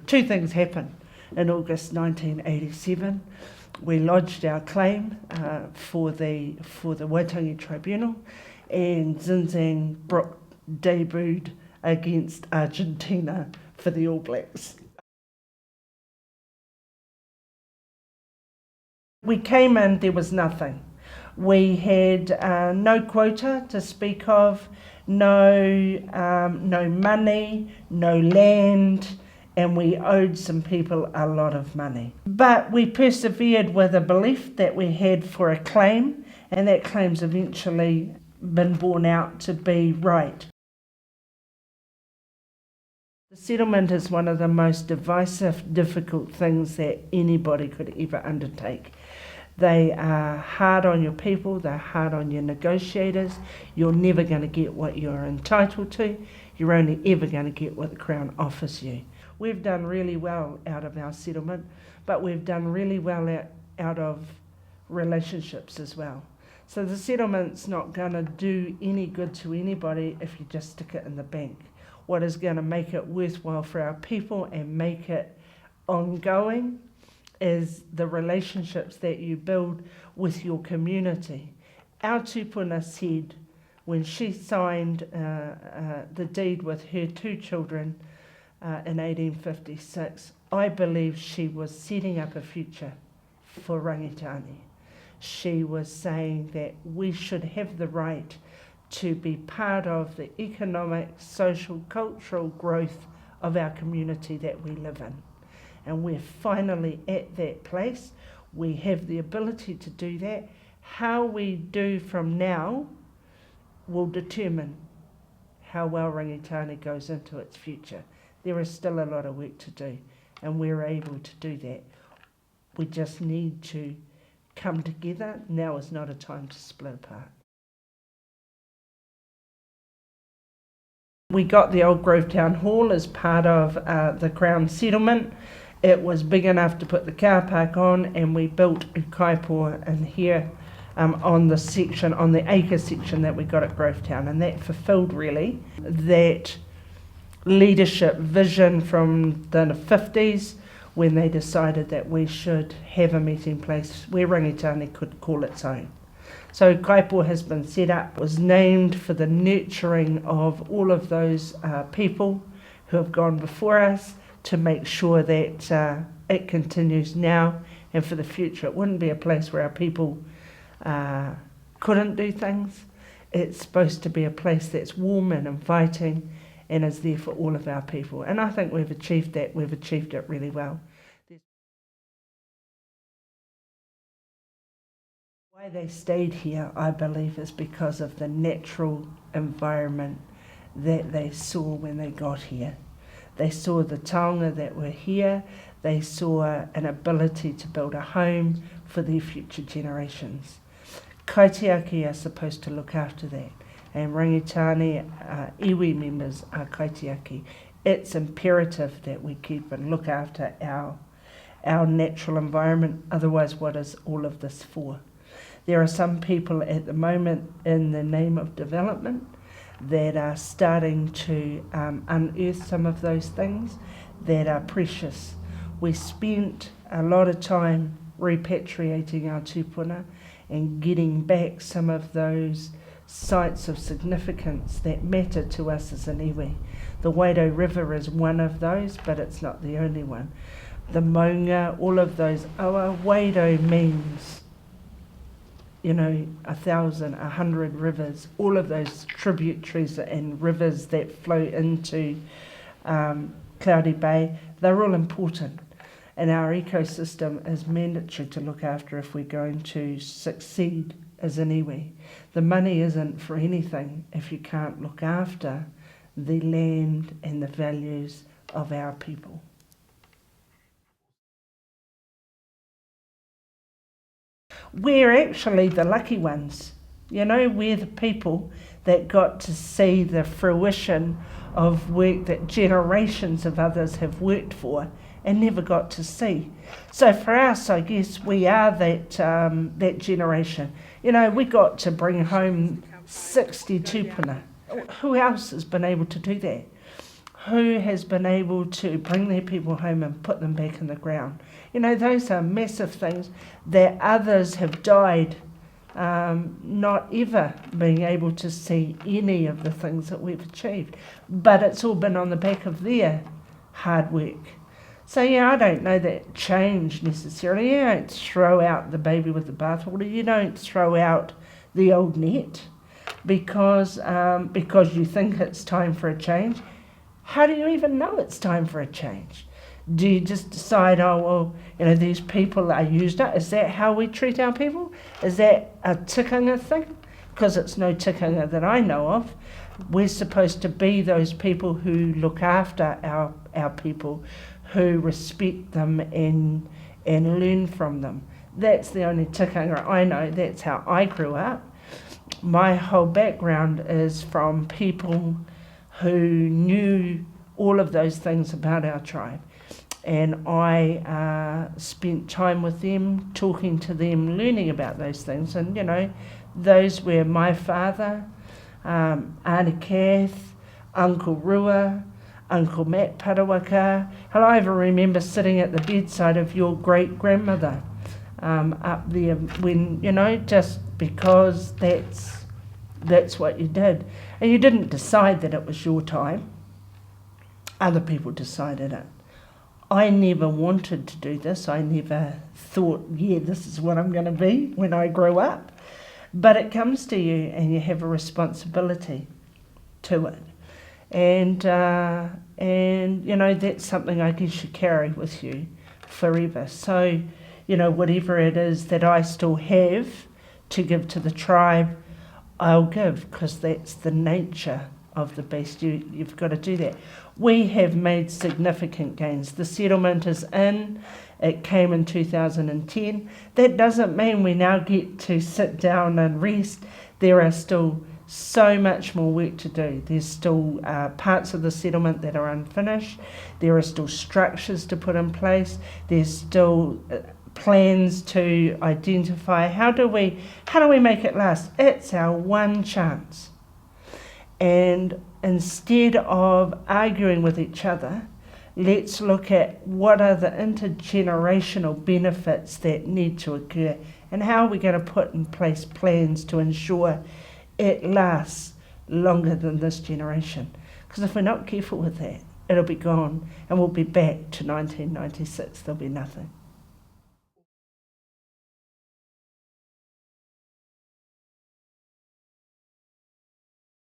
Two things happened. In August 1987, we lodged our claim for the Waitangi Tribunal, and Zinzang Brook debuted against Argentina for the All Blacks. We came in, there was nothing. We had no quota to speak of, no money, no land, and we owed some people a lot of money. But we persevered with a belief that we had for a claim, and that claim's eventually been borne out to be right. The settlement is one of the most divisive, difficult things that anybody could ever undertake. They are hard on your people, they're hard on your negotiators. You're never going to get what you're entitled to. You're only ever going to get what the Crown offers you. We've done really well out of our settlement, but we've done really well out of relationships as well. So the settlement's not going to do any good to anybody if you just stick it in the bank. What is going to make it worthwhile for our people and make it ongoing is the relationships that you build with your community. Our tupuna said when she signed the deed with her two children in 1856, I believe she was setting up a future for Rangitāne. She was saying that we should have the right to be part of the economic, social, cultural growth of our community that we live in. And we're finally at that place. We have the ability to do that. How we do from now will determine how well Rangitāne goes into its future. There is still a lot of work to do, and we're able to do that. We just need to come together. Now is not a time to split apart. We got the old Grove Town Hall as part of the Crown settlement. It was big enough to put the car park on, and we built a kaipo in here on the acre section that we got at Grovetown, and that fulfilled really that leadership vision from the 50s when they decided that we should have a meeting place where Rangitāne could call its own. So kaipo has been set up, was named for the nurturing of all of those people who have gone before us, to make sure that it continues now and for the future. It wouldn't be a place where our people couldn't do things. It's supposed to be a place that's warm and inviting and is there for all of our people. And I think we've achieved that. We've achieved it really well. Why they stayed here, I believe, is because of the natural environment that they saw when they got here. They saw the taonga that were here. They saw an ability to build a home for their future generations. Kaitiaki are supposed to look after that, and Rangitāne iwi members are kaitiaki. It's imperative that we keep and look after our natural environment, otherwise what is all of this for? There are some people at the moment in the name of development that are starting to unearth some of those things that are precious. We spent a lot of time repatriating our tupuna and getting back some of those sites of significance that matter to us as an iwi. The Wairau River is one of those, but it's not the only one. The maunga, all of those awa. Wairau means 1,000, 100 rivers, all of those tributaries and rivers that flow into Cloudy Bay, they're all important. And our ecosystem is mandatory to look after if we're going to succeed as an iwi. The money isn't for anything if you can't look after the land and the values of our people. We're actually the lucky ones. We're the people that got to see the fruition of work that generations of others have worked for and never got to see. So for us, I guess we are that generation. We got to bring home 60 tupuna. Who else has been able to do that? who has been able to bring their people home and put them back in the ground. You know, those are massive things that others have died not ever being able to see any of the things that we've achieved. But it's all been on the back of their hard work. So yeah, I don't know that change necessarily. You don't throw out the baby with the bathwater. You don't throw out the old net because you think it's time for a change. How do you even know it's time for a change? Do you just decide, oh, well, you know, these people are used up? Is that how we treat our people? Is that a tikanga thing? Because it's no tikanga that I know of. We're supposed to be those people who look after our people, who respect them and learn from them. That's the only tikanga I know. That's how I grew up. My whole background is from people who knew all of those things about our tribe. And I spent time with them, talking to them, learning about those things. And, you know, those were my father, Auntie Kath, Uncle Rua, Uncle Matt Parawaka. And I even remember sitting at the bedside of your great-grandmother up there when, you know, just because that's what you did. And you didn't decide that it was your time. Other people decided it. I never wanted to do this. I never thought, yeah, this is what I'm going to be when I grow up. But it comes to you and you have a responsibility to it. And you know, that's something I guess you carry with you forever. So, you know, whatever it is that I still have to give to the tribe, I'll give, because that's the nature of the beast. You've got to do that. We have made significant gains. The settlement is in. It came in 2010. That doesn't mean we now get to sit down and rest. There are still so much more work to do. There's still parts of the settlement that are unfinished. There are still structures to put in place. There's still plans to identify how do we make it last. It's our one chance. And instead of arguing with each other, let's look at what are the intergenerational benefits that need to occur and how are we going to put in place plans to ensure it lasts longer than this generation. Because if we're not careful with that, it'll be gone and we'll be back to 1996. There'll be nothing.